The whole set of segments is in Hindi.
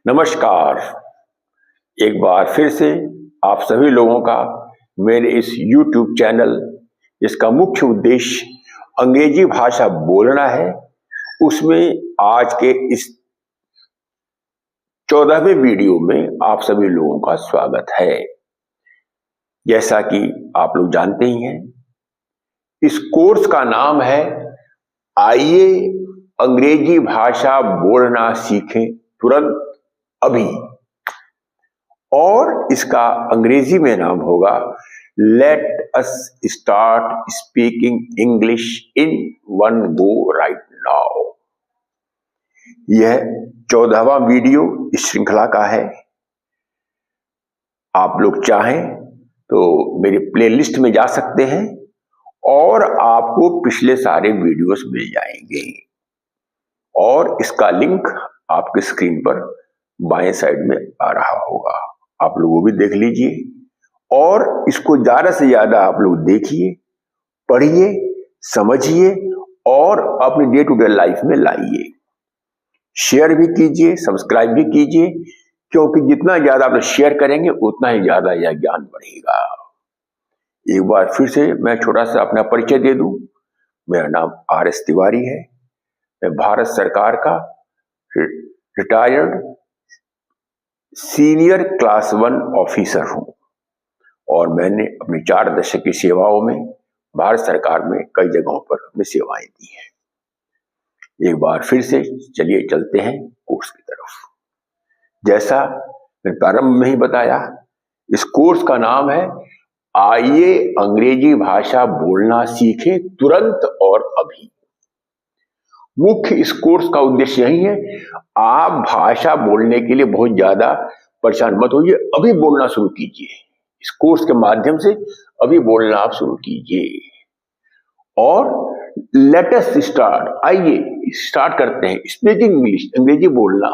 नमस्कार। एक बार फिर से आप सभी लोगों का मेरे इस YouTube चैनल, जिसका मुख्य उद्देश्य अंग्रेजी भाषा बोलना है, उसमें आज के इस 14वें वीडियो में आप सभी लोगों का स्वागत है। जैसा कि आप लोग जानते ही हैं, इस कोर्स का नाम है आइए अंग्रेजी भाषा बोलना सीखें तुरंत अभी, और इसका अंग्रेजी में नाम होगा let us start speaking English in one go right now. यह 14वां वीडियो इस श्रृंखला का है। आप लोग चाहें तो मेरे प्लेलिस्ट में जा सकते हैं और आपको पिछले सारे वीडियोस मिल जाएंगे, और इसका लिंक आपके स्क्रीन पर बाएं साइड में आ रहा होगा। आप लोग वो भी देख लीजिए और इसको ज्यादा से ज्यादा आप लोग देखिए, पढ़िए, समझिए और अपनी डे टू डे लाइफ में लाइए। शेयर भी कीजिए, सब्सक्राइब भी कीजिए, क्योंकि जितना ज्यादा आप लोग शेयर करेंगे उतना ही ज्यादा यह ज्ञान बढ़ेगा। एक बार फिर से मैं छोटा सा अपना परिचय दे दूं। मेरा नाम RS तिवारी है। मैं भारत सरकार का रिटायर्ड सीनियर क्लास 1 ऑफिसर हूं, और मैंने अपनी 4 दशक की सेवाओं में भारत सरकार में कई जगहों पर अपनी सेवाएं दी हैं। एक बार फिर से चलिए चलते हैं कोर्स की तरफ। जैसा मैंने प्रारंभ में ही बताया, इस कोर्स का नाम है आइए अंग्रेजी भाषा बोलना सीखें तुरंत और अभी। मुख्य इस कोर्स का उद्देश्य यही है, आप भाषा बोलने के लिए बहुत ज्यादा परेशान मत होइए, अभी बोलना शुरू कीजिए। इस कोर्स के माध्यम से अभी बोलना आप शुरू कीजिए। और लेट अस स्टार्ट, आइए स्टार्ट करते हैं स्पीकिंग इंग्लिश, अंग्रेजी बोलना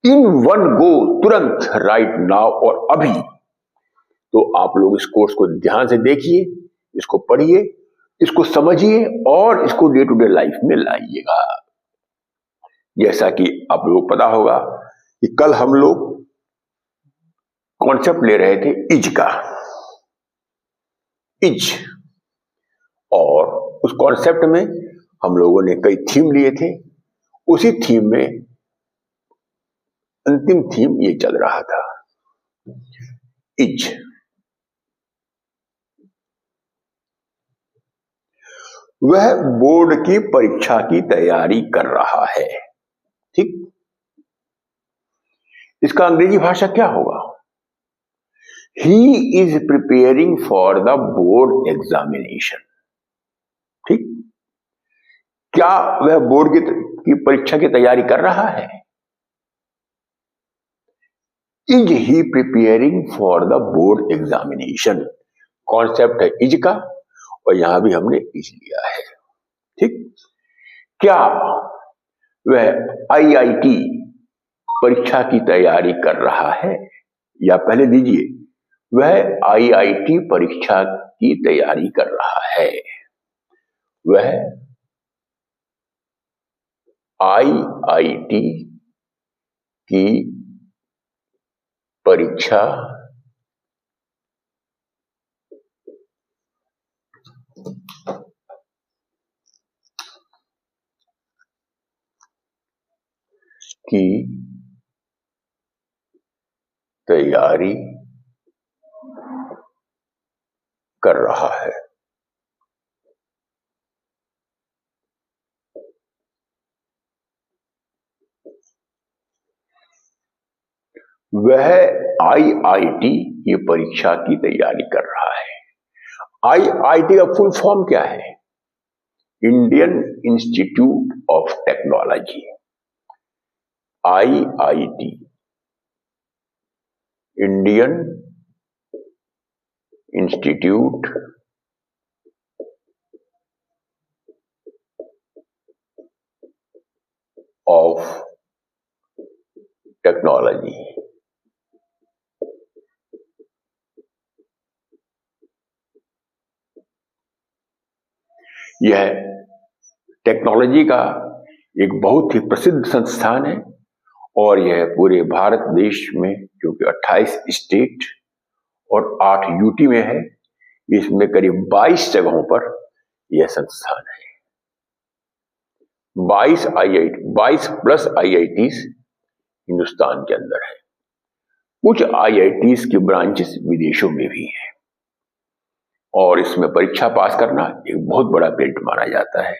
इन वन गो, तुरंत, राइट नाउ, और अभी। तो आप लोग इस कोर्स को ध्यान से देखिए, इसको पढ़िए, इसको समझिए और इसको डे टू डे लाइफ में लाइएगा। जैसा कि आप लोगों को पता होगा कि कल हम लोग कॉन्सेप्ट ले रहे थे इज का, इज, और उस कॉन्सेप्ट में हम लोगों ने कई थीम लिए थे। उसी थीम में अंतिम थीम ये चल रहा था, इज। वह बोर्ड की परीक्षा की तैयारी कर रहा है। ठीक, इसका अंग्रेजी भाषा क्या होगा? He is preparing for the board examination। ठीक, क्या वह बोर्ड की परीक्षा की तैयारी कर रहा है? Is he preparing for the board examination? Concept है इज का, और यहां भी हमने इज लिया है। ठीक, क्या वह IIT परीक्षा की तैयारी कर रहा है? या पहले दीजिए, वह IIT परीक्षा की तैयारी कर रहा है। वह IIT की परीक्षा की तैयारी कर रहा है। वह IIT की परीक्षा की तैयारी कर रहा है। IIT का फुल फॉर्म क्या है? Indian institute of technology. IIT, Indian institute of technology. यह टेक्नोलॉजी का एक बहुत ही प्रसिद्ध संस्थान है, और यह पूरे भारत देश में, जो कि 28 स्टेट और 8 यूटी में है, इसमें करीब 22 जगहों पर यह संस्थान है। 22 प्लस IITs हिंदुस्तान के अंदर है। कुछ IITs की ब्रांचेस विदेशों में भी हैं और इसमें परीक्षा पास करना एक बहुत बड़ा क्रेडिट माना जाता है।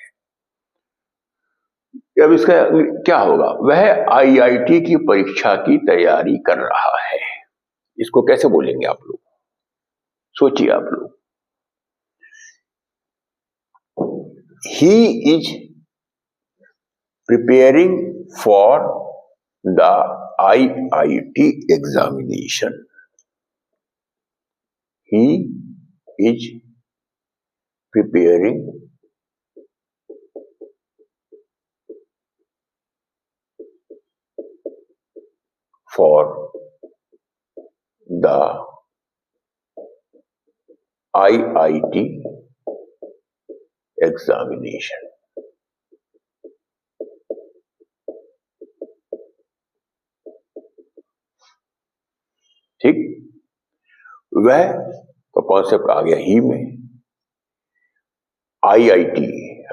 अब इसका क्या होगा? वह IIT की परीक्षा की तैयारी कर रहा है। इसको कैसे बोलेंगे आप लोग? सोचिए आप लोग। He is preparing for the IIT examination. He is preparing for the IIT examination. ठीक, वह तो कॉन्सेप्ट आ गया ही में। IIT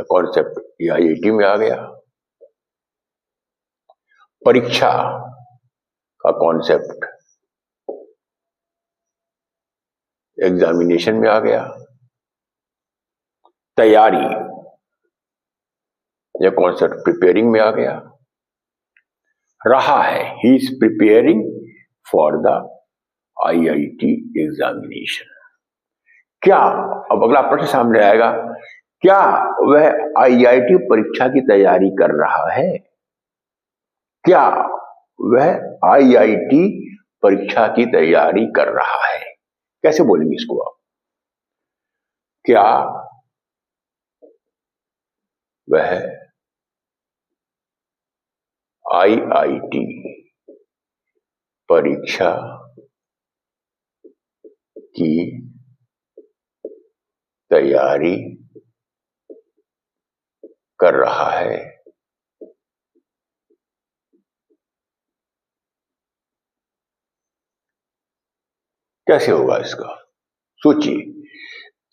कॉन्सेप्ट IIT में आ गया। परीक्षा का कॉन्सेप्ट एग्जामिनेशन में आ गया। तैयारी यह कॉन्सेप्ट प्रिपेयरिंग में आ गया। रहा है, he is preparing for the IIT examination. क्या, अब अगला प्रश्न सामने आएगा, क्या वह IIT परीक्षा की तैयारी कर रहा है? क्या वह IIT परीक्षा की तैयारी कर रहा है? कैसे बोलेंगे इसको आप? क्या वह IIT परीक्षा की तैयारी कर रहा है? कैसे होगा इसका? सोचिए।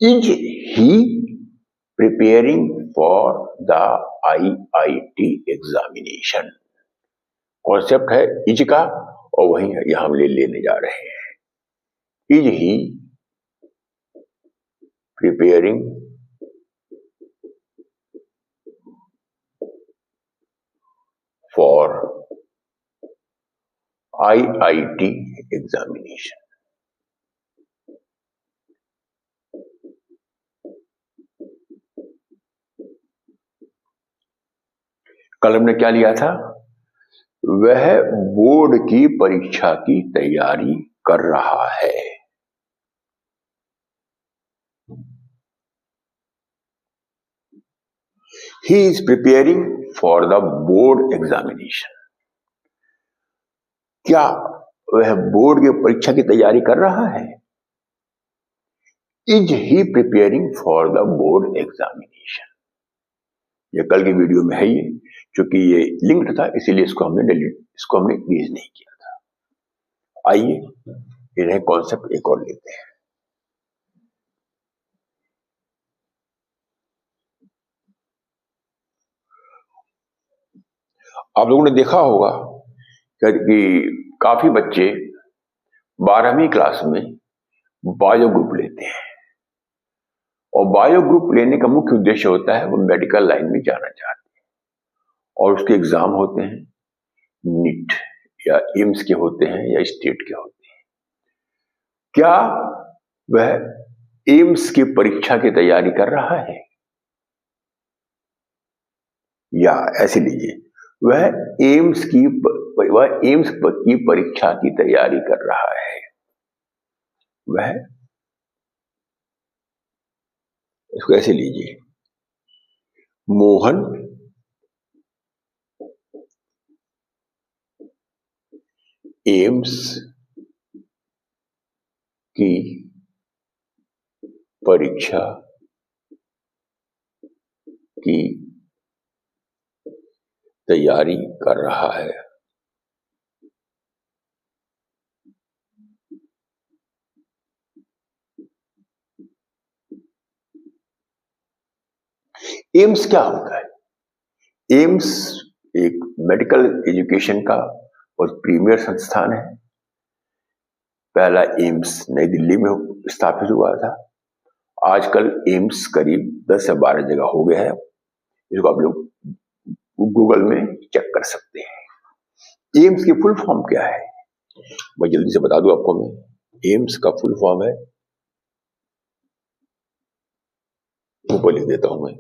Is he preparing for the IIT examination? Concept है इज का और वही यहां हम लेने जा रहे हैं। Is he preparing for IIT examination? कल हमने क्या लिया था? वह बोर्ड की परीक्षा की तैयारी कर रहा है। He is preparing for the board examination. क्या वह बोर्ड की परीक्षा की तैयारी कर रहा है? Is he preparing for the board examination? ये कल की वीडियो में है ये, क्योंकि ये लिंक्ड था इसीलिए इसको हमने यूज नहीं किया था। आइए इन्हें कॉन्सेप्ट एक और लेते हैं। आप लोगों ने देखा होगा कि काफी बच्चे 12वीं क्लास में बायो ग्रुप लेते हैं और बायो ग्रुप लेने का मुख्य उद्देश्य होता है वो मेडिकल लाइन में जाना चाहते हैं और उसके एग्जाम होते हैं, नीट या एम्स के होते हैं या स्टेट के होते हैं। क्या वह एम्स की परीक्षा की तैयारी कर रहा है? या ऐसे लीजिए, वह एम्स की परीक्षा की तैयारी कर रहा है। वह, इसको ऐसे लीजिए, मोहन एम्स की परीक्षा की तैयारी कर रहा है। एम्स क्या होता है? एम्स एक मेडिकल एजुकेशन का और प्रीमियर संस्थान है। पहला एम्स नई दिल्ली में स्थापित हुआ था। आजकल एम्स करीब 10 से 12 जगह हो गया है। इसको आप लोग गूगल में चेक कर सकते हैं। एम्स की फुल फॉर्म क्या है? मैं जल्दी से बता दूं आपको। मैं एम्स का फुल फॉर्म है, ऊपर लिख देता हूं मैं,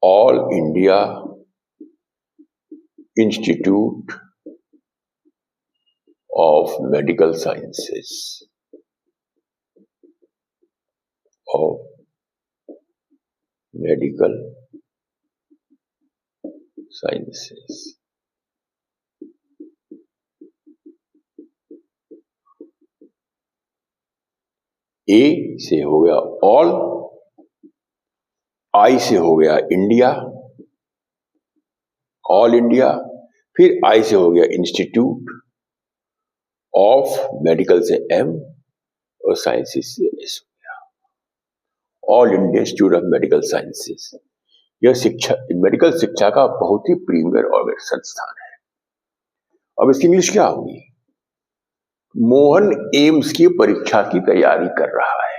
All India Institute of Medical Sciences, of Medical Sciences. A से हो गया ऑल, आई से हो गया इंडिया, ऑल इंडिया, फिर आई से हो गया इंस्टीट्यूट, ऑफ मेडिकल से एम और साइंसेस से एस हो गया, all India Institute of Medical sciences. यह शिक्षा, मेडिकल शिक्षा का बहुत ही प्रीमियर और संस्थान है। अब इसकी इंग्लिश क्या होगी? मोहन एम्स की परीक्षा की तैयारी कर रहा है।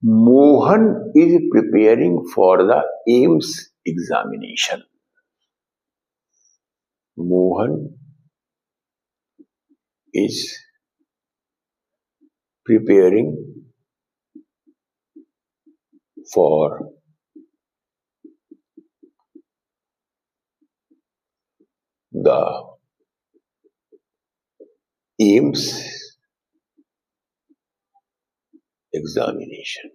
Mohan is preparing for the AIIMS examination. Mohan is preparing for the AIIMS examination.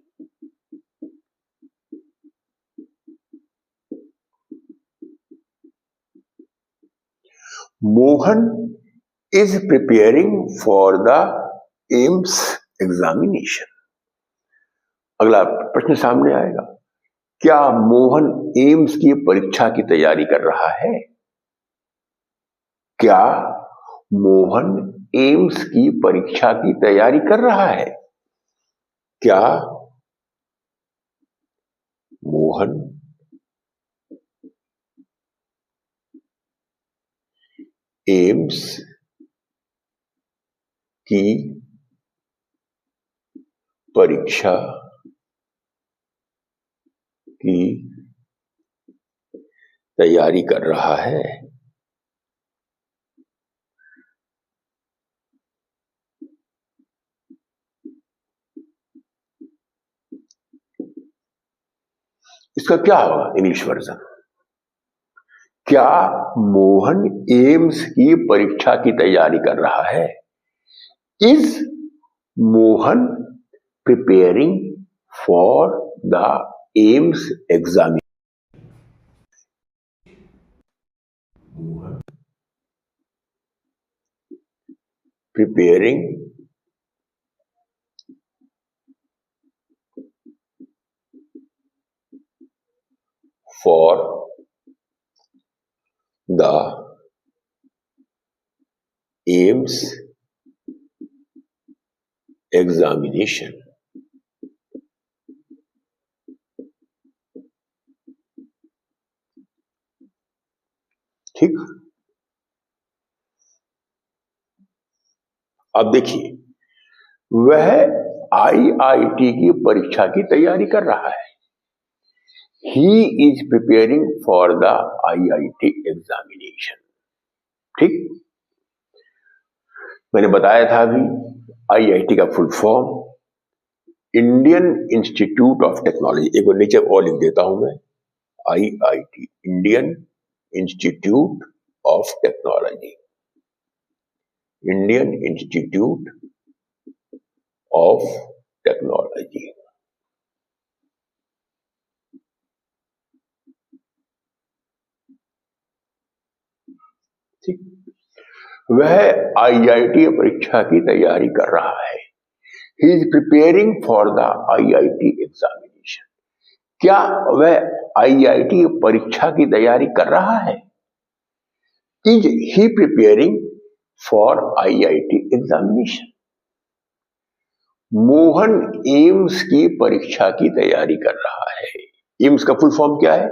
Mohan is preparing for the AIIMS examination. अगला प्रश्न सामने आएगा, क्या मोहन एम्स की परीक्षा की तैयारी कर रहा है? क्या मोहन एम्स की परीक्षा की तैयारी कर रहा है? क्या मोहन एम्स की परीक्षा की तैयारी कर रहा है? इसका क्या होगा इंग्लिश वर्जन? क्या मोहन एम्स की परीक्षा की तैयारी कर रहा है? Is Mohan preparing for the AIIMS examination? Preparing for the AIIMS examination. ठीक। अब देखिए, वह IIT की परीक्षा की तैयारी कर रहा है। He is preparing for the IIT examination. ठीक, मैंने बताया था अभी IIT का full form Indian institute of technology. एक बार नीचे और लिख देता हूं मैं, IIT Indian institute of technology, Indian institute of technology. ठीक, वह IIT परीक्षा की तैयारी कर रहा है। He is preparing for the IIT examination. क्या वह IIT परीक्षा की तैयारी कर रहा है? Is he preparing for IIT examination. Mohan AIIMS की परीक्षा की तैयारी कर रहा है। एम्स का फुल फॉर्म क्या है?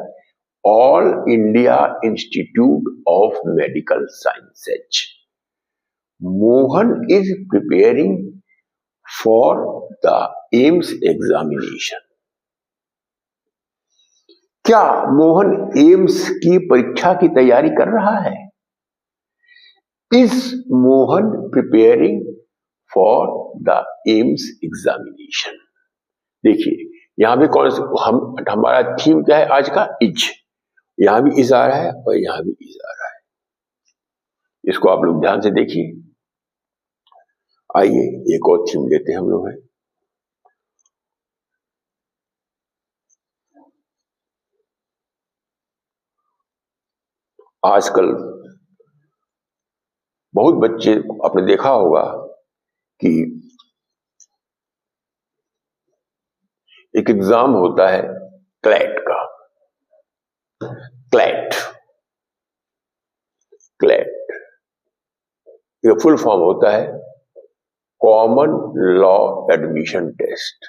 All India Institute of medical sciences. Mohan is preparing for the AIIMS examination. क्या मोहन एम्स की परीक्षा की तैयारी कर रहा है? Is Mohan preparing for the AIIMS examination. देखिए यहां भी कौन से हमारा थीम क्या है आज का? इज। यहां भी इज आ रहा है और यहां भी इज आ रहा है। इसको आप लोग ध्यान से देखिए। आइए एक और थीम लेते हैं हम लोग। है आजकल बहुत बच्चे, आपने देखा होगा कि एक एग्जाम होता है क्लैट का। क्लैट क्लैट ये फुल फॉर्म होता है common law admission test.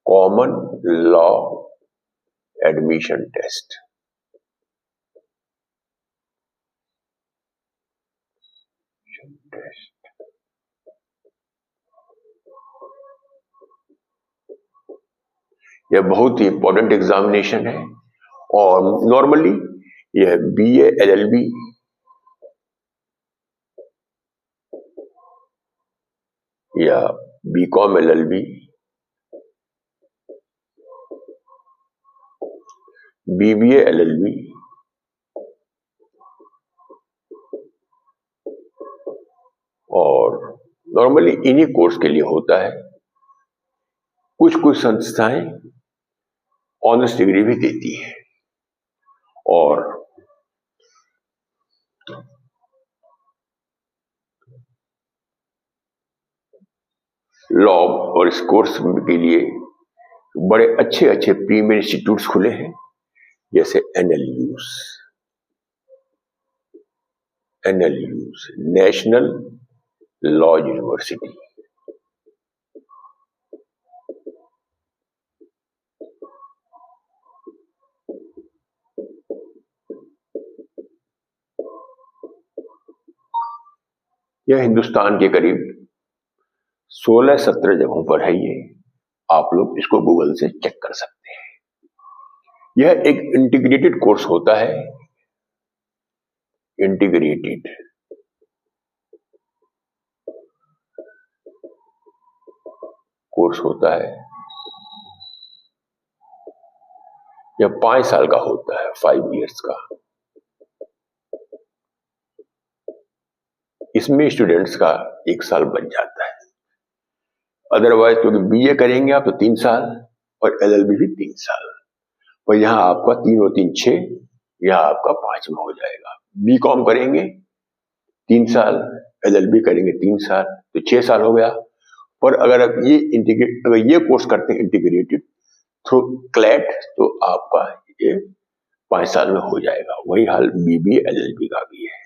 Common law admission test. यह बहुत ही इंपॉर्टेंट एग्जामिनेशन है और नॉर्मली यह BA LLB या BCom LLB, BBA LLB और नॉर्मली इन्हीं कोर्स के लिए होता है। कुछ कुछ संस्थाएं ऑनर्स डिग्री भी देती है और लॉ और इस कोर्स के लिए बड़े अच्छे अच्छे प्रीमियर इंस्टीट्यूट्स खुले हैं, जैसे NLUs, नेशनल लॉ यूनिवर्सिटी। यह हिंदुस्तान के करीब 16-17 जगहों पर है। ये आप लोग इसको गूगल से चेक कर सकते हैं। यह एक इंटीग्रेटेड कोर्स होता है। इंटीग्रेटेड कोर्स होता है। यह 5 साल का होता है, 5 इयर्स का। इसमें स्टूडेंट्स का 1 साल बच जाता है। अदरवाइज क्योंकि BA करेंगे आप तो 3 साल और LLB भी 3 साल, और यहाँ आपका 3 और 3 6, यहाँ आपका 5 में हो जाएगा। BCom करेंगे 3 साल, LLB करेंगे 3 साल, तो 6 साल हो गया। और अगर आप अगर ये कोर्स करते हैं इंटीग्रेटेड थ्रू क्लैट, तो आपका ये 5 साल में हो जाएगा। वही हाल BBA LLB का भी है।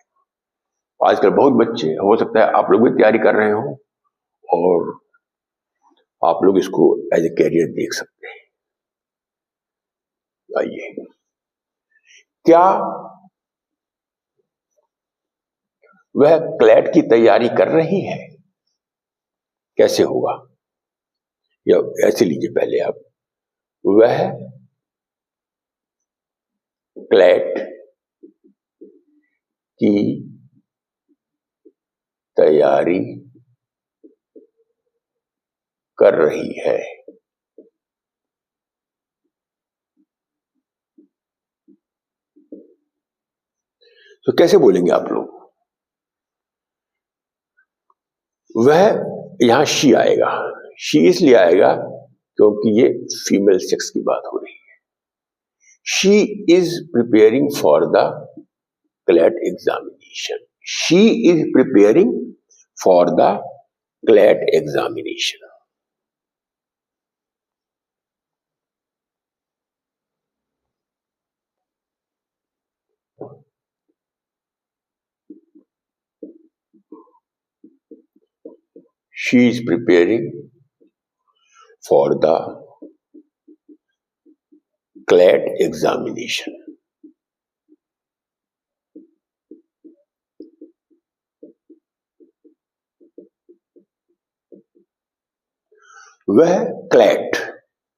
आजकल बहुत बच्चे, हो सकता है आप लोग भी तैयारी कर रहे हो और आप लोग इसको एज ए कैरियर देख सकते हैं। आइए, क्या वह क्लैट की तैयारी कर रही है? कैसे होगा? या ऐसे लीजिए पहले आप, वह क्लैट की तैयारी कर रही है। तो कैसे बोलेंगे आप लोग? वह, यहां शी आएगा। शी इसलिए आएगा क्योंकि ये फीमेल सेक्स की बात हो रही है। She is preparing for the CLAT examination. She is preparing for the CLAT examination. she is preparing for the CLAT examination. वह क्लैट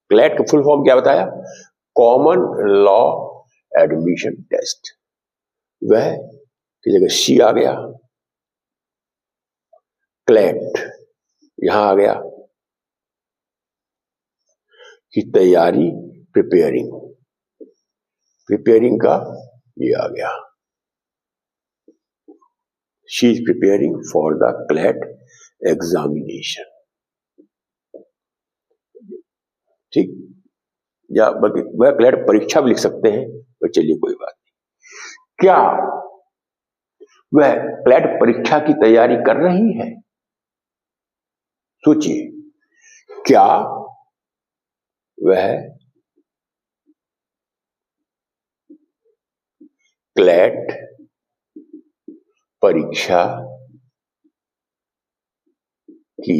का फुल फॉर्म क्या बताया? Common law admission test. वह की जगह सी आ गया, क्लैट यहां आ गया की तैयारी, प्रिपेयरिंग का ये आ गया। She is preparing for the CLAT examination. ठीक, या बल्कि वह क्लैट परीक्षा भी लिख सकते हैं, पर चलिए कोई बात नहीं। क्या वह क्लैट परीक्षा की तैयारी कर रही है? सोचिए, क्या वह क्लैट परीक्षा की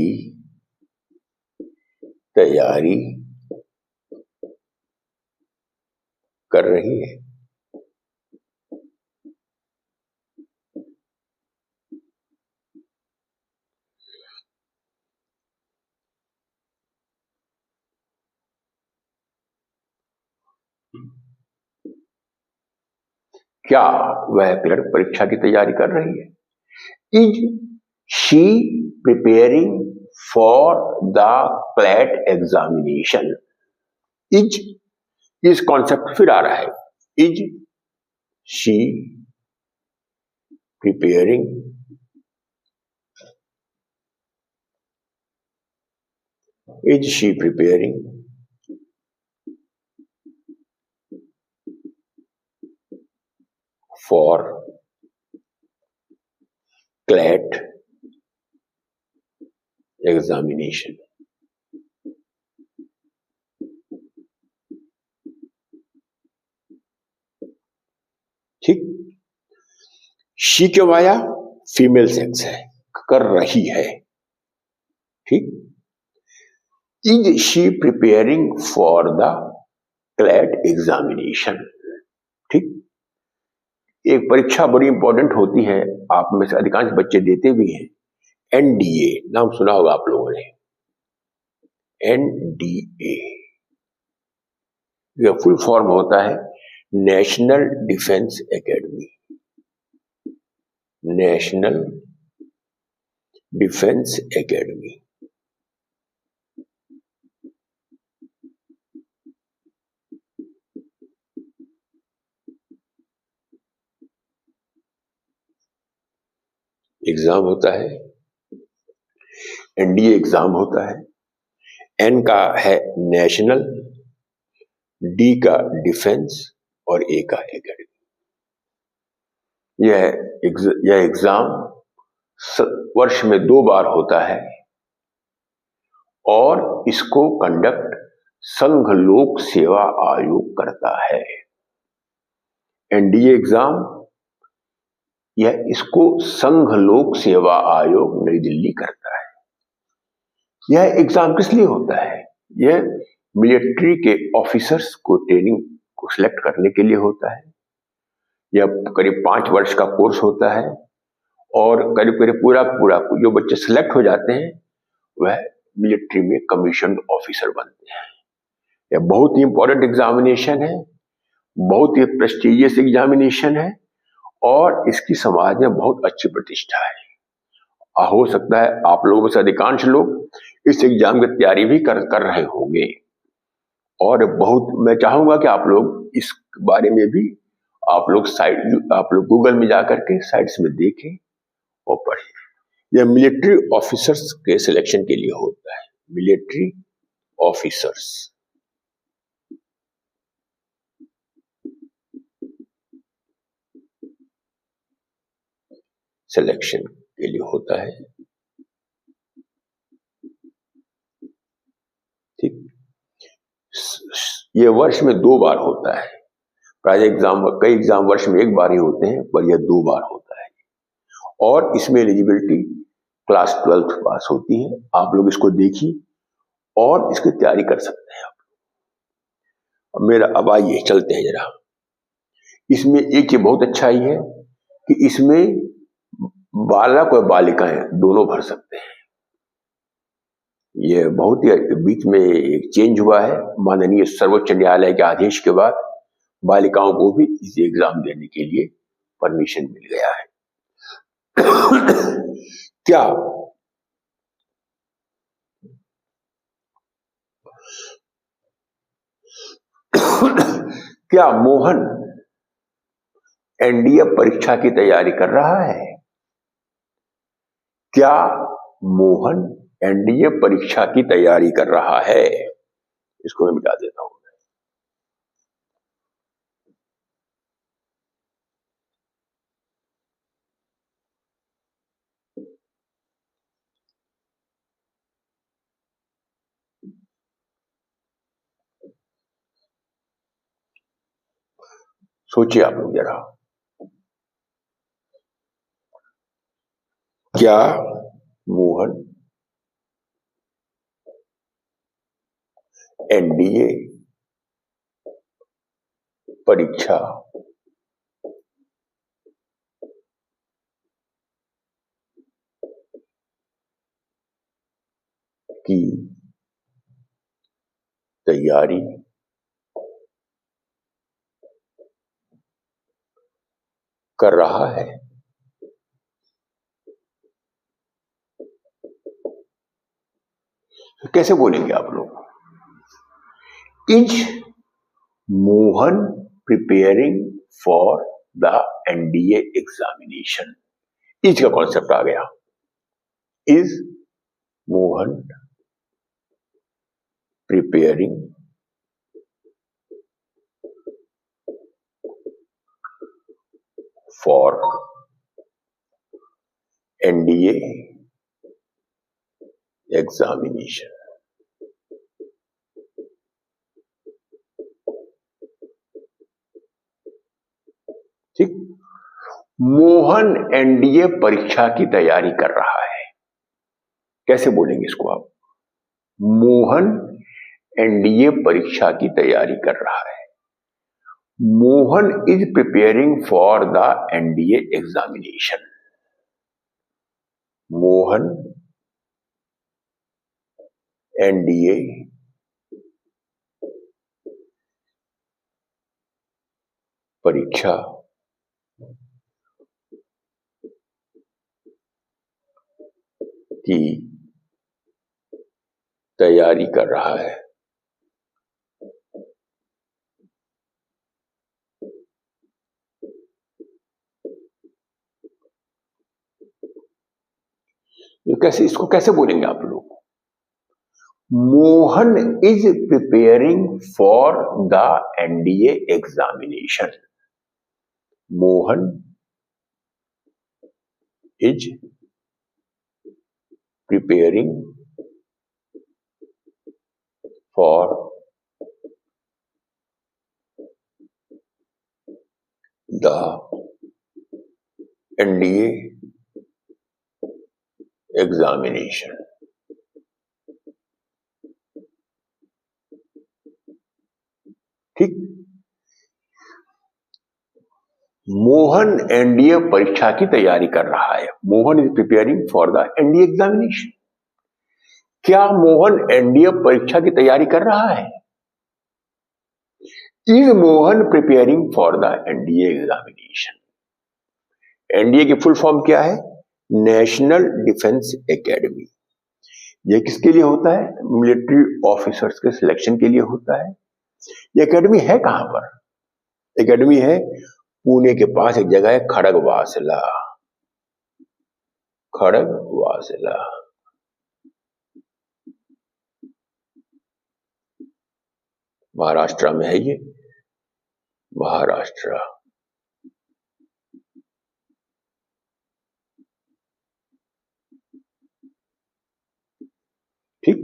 तैयारी कर रही है? क्या वह क्लैट परीक्षा की तैयारी कर रही है? Is she preparing for the CLAT examination? Is concept फिर आ रहा है। Is she preparing for CLAT examination? ठीक, शी क्यों आया? फीमेल सेक्स है, कर रही है। ठीक, is she preparing for the CLAT examination? ठीक, एक परीक्षा बड़ी इंपॉर्टेंट होती है, आप में से अधिकांश बच्चे देते भी हैं। NDA नाम सुना होगा आप लोगों ने। NDA यह फुल फॉर्म होता है national defence academy. National defence academy. Exam होता है, NDA एग्जाम होता है। N का है नेशनल, D का डिफेंस और A का एकेडमी। यह एग्जाम वर्ष में 2 बार होता है और इसको कंडक्ट संघ लोक सेवा आयोग करता है। NDA एग्जाम इसको संघ लोक सेवा आयोग नई दिल्ली करता है। यह एग्जाम किस लिए होता है? यह मिलिट्री के ऑफिसर्स को ट्रेनिंग को सिलेक्ट करने के लिए होता है। यह करीब 5 वर्ष का कोर्स होता है और करीब पूरा जो बच्चे सिलेक्ट हो जाते हैं वह मिलिट्री में कमीशन ऑफिसर बनते हैं। यह बहुत ही इंपॉर्टेंट एग्जामिनेशन है, बहुत ही प्रेस्टिजियस एग्जामिनेशन है और इसकी समाज में बहुत अच्छी प्रतिष्ठा है। हो सकता है आप लोगों में से अधिकांश लोग इस एग्जाम की तैयारी भी कर रहे होंगे और मैं चाहूंगा कि आप लोग इस बारे में भी आप लोग गूगल में जाकर के साइट्स में देखें और पढ़ें। यह मिलिट्री ऑफिसर्स के सिलेक्शन के लिए होता है। मिलिट्री ऑफिसर्स सिलेक्शन के लिए होता है। ठीक, यह वर्ष में 2 बार होता है। प्राय कई एग्जाम वर्ष में 1 बार ही होते हैं, पर यह 2 बार होता है और इसमें एलिजिबिलिटी क्लास 12th पास होती है। आप लोग इसको देखिए और इसकी तैयारी कर सकते हैं। अब आइए चलते हैं जरा। इसमें एक चीज बहुत अच्छा ही है कि इसमें बालक और बालिकाएं दोनों भर सकते हैं। ये बहुत ही बीच में एक चेंज हुआ है। माननीय सर्वोच्च न्यायालय के आदेश के बाद बालिकाओं को भी इस एग्जाम देने के लिए परमिशन मिल गया है। क्या मोहन एनडीए परीक्षा की तैयारी कर रहा है? क्या मोहन एनडीए परीक्षा की तैयारी कर रहा है? इसको मैं मिटा देता हूं। सोचिए आप लोग जरा, क्या मोहन एनडीए परीक्षा की तैयारी कर रहा है? कैसे बोलेंगे आप लोग? Is Mohan preparing for the NDA examination? Is का कॉन्सेप्ट आ गया। Is Mohan preparing for NDA examination? ठीक, मोहन एनडीए परीक्षा की तैयारी कर रहा है। कैसे बोलेंगे इसको आप? मोहन एनडीए परीक्षा की तैयारी कर रहा है। Mohan is preparing for the NDA examination. Mohan NDA परीक्षा की तैयारी कर रहा है। इसको कैसे बोलेंगे आप लोग? Mohan is preparing for the NDA examination. Mohan is preparing for the NDA examination. ठीक, मोहन एनडीए परीक्षा की तैयारी कर रहा है। Mohan is preparing for the NDA examination. क्या मोहन एनडीए परीक्षा की तैयारी कर रहा है? Is Mohan preparing for the NDA examination? NDA की फुल फॉर्म क्या है? National defence academy. ये किसके लिए होता है? मिलिट्री ऑफिसर्स के सिलेक्शन के लिए होता है। ये एकेडमी है कहां पर? एकेडमी है पुणे के पास एक जगह है, खड़गवासला। खड़गवासला महाराष्ट्र में है। ये महाराष्ट्र। ठीक,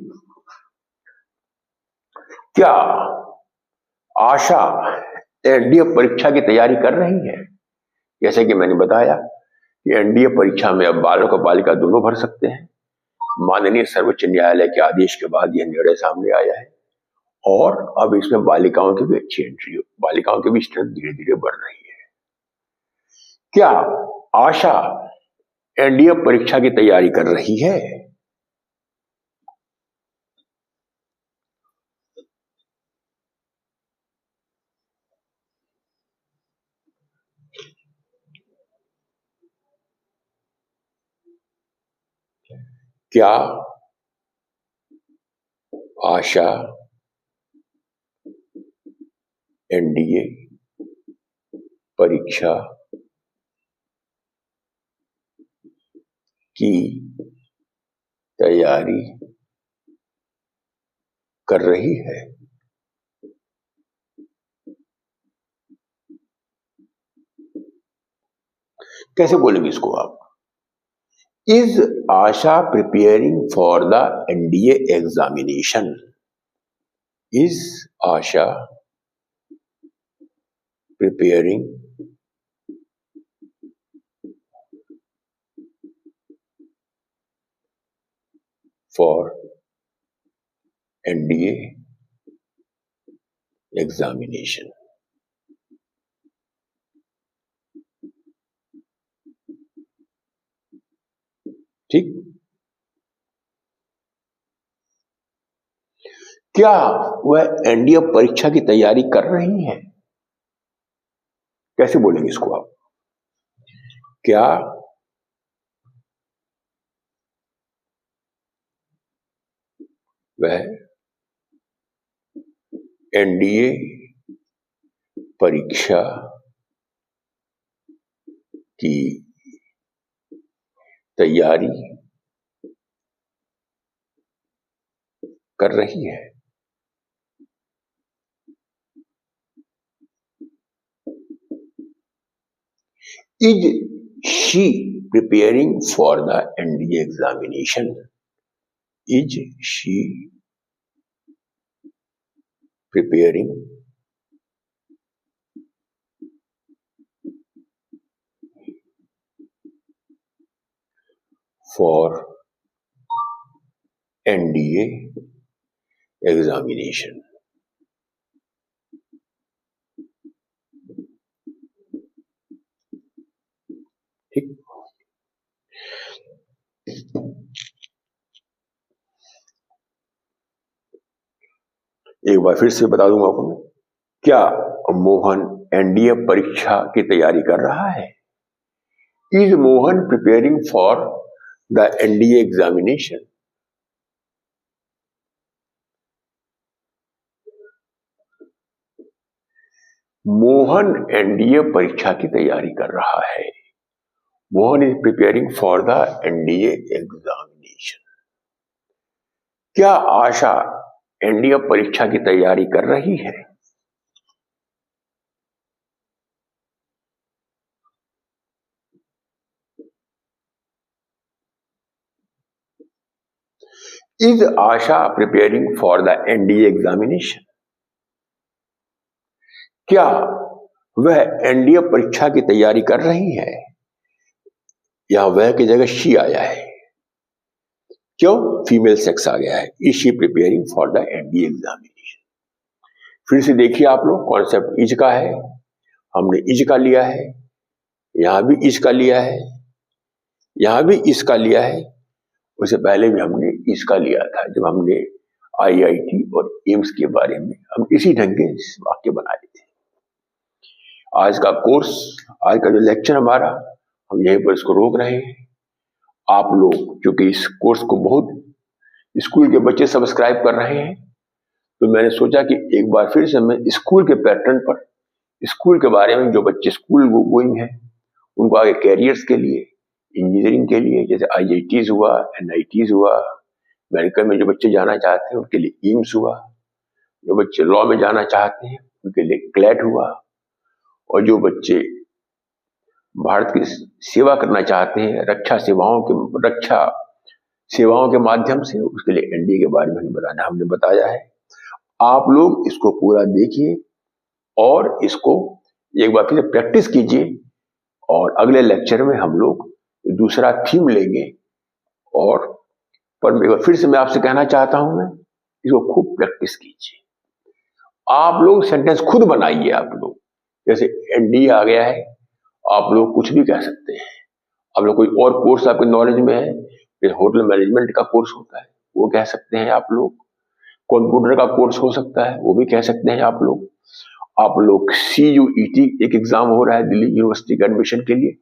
क्या आशा एनडीए परीक्षा की तैयारी कर रही है? जैसे कि मैंने बताया कि एनडीए परीक्षा में अब बालक और बालिका दोनों भर सकते हैं। माननीय सर्वोच्च न्यायालय के आदेश के बाद यह निर्णय सामने आया है और अब इसमें बालिकाओं की भी अच्छी एंट्री हो, बालिकाओं की भी स्ट्रेंथ धीरे धीरे बढ़ रही है। क्या आशा एनडीए परीक्षा की तैयारी कर रही है? क्या आशा एनडीए परीक्षा की तैयारी कर रही है? कैसे बोलेंगे इसको आप? Is Asha preparing for the NDA examination? Is Asha preparing for NDA examination? ठीक। क्या वह एनडीए परीक्षा की तैयारी कर रही है? कैसे बोलेंगे इसको आप? क्या वह एनडीए परीक्षा की तैयारी कर रही है? Is she preparing for the NDA examination? Is she preparing for NDA examination? ठीक। एक बार फिर से बता दूंगा आपको मैं। क्या मोहन एनडीए परीक्षा की तैयारी कर रहा है? Is Mohan preparing for the NDA examination? Mohan NDA परीक्षा की तैयारी कर रहा है। Mohan is preparing for the NDA examination. क्या आशा एनडीए परीक्षा की तैयारी कर रही है? Is Asha preparing for the NDA examination? क्या वह एनडीए परीक्षा की तैयारी कर रही है? या वह की जगह शी आया है, क्यों? फीमेल सेक्स आ गया है। Is she preparing for the NDA examination? फिर से देखिए आप लोग, कॉन्सेप्ट इज का है, हमने इज का लिया है, यहां भी इज का लिया है, यहां भी इसका लिया है। उससे पहले भी हमने इसका लिया था जब हमने आईआईटी और एम्स के बारे में हम इसी ढंग के वाक्य बनाए थे। आज का कोर्स, आज का जो लेक्चर हमारा, हम यहीं पर इसको रोक रहे हैं। आप लोग क्योंकि इस कोर्स को बहुत स्कूल के बच्चे सब्सक्राइब कर रहे हैं, तो मैंने सोचा कि एक बार फिर से मैं स्कूल के पैटर्न पर, स्कूल के बारे में, जो बच्चे स्कूल गोइंग हैं उनको आगे कैरियर्स के लिए, इंजीनियरिंग के लिए, जैसे आईआईटीज हुआ, एनआईटीज हुआ, मेडिकल में जो बच्चे जाना चाहते हैं उनके लिए एम्स हुआ, जो बच्चे लॉ में जाना चाहते हैं उनके लिए क्लैट हुआ, और जो बच्चे भारत की सेवा करना चाहते हैं रक्षा सेवाओं के माध्यम से, उसके लिए एनडीए के बारे में हमने बताया है। आप लोग इसको पूरा देखिए और इसको एक बार फिर प्रैक्टिस कीजिए, और अगले लेक्चर में हम लोग दूसरा थीम लेंगे। और पर फिर से मैं आपसे कहना चाहता हूं, मैं इसको खूब प्रैक्टिस कीजिए। आप लोग सेंटेंस खुद बनाइए। आप लोग जैसे एनडीए आ गया है, आप लोग कुछ भी कह सकते हैं। आप लोग कोई और कोर्स आपके नॉलेज में है, जैसे होटल मैनेजमेंट का कोर्स होता है, वो कह सकते हैं आप लोग। कंप्यूटर का कोर्स हो सकता है, वो भी कह सकते हैं आप लोग। आप लोग CUET एक एग्जाम हो रहा है दिल्ली यूनिवर्सिटी के एडमिशन के लिए,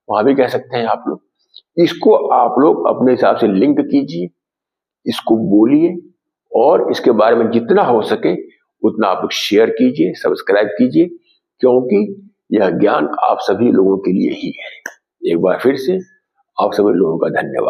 वहां भी कह सकते हैं आप लोग। इसको आप लोग अपने हिसाब से लिंक कीजिए, इसको बोलिए, और इसके बारे में जितना हो सके उतना आप लोग शेयर कीजिए, सब्सक्राइब कीजिए, क्योंकि यह ज्ञान आप सभी लोगों के लिए ही है। एक बार फिर से आप सभी लोगों का धन्यवाद।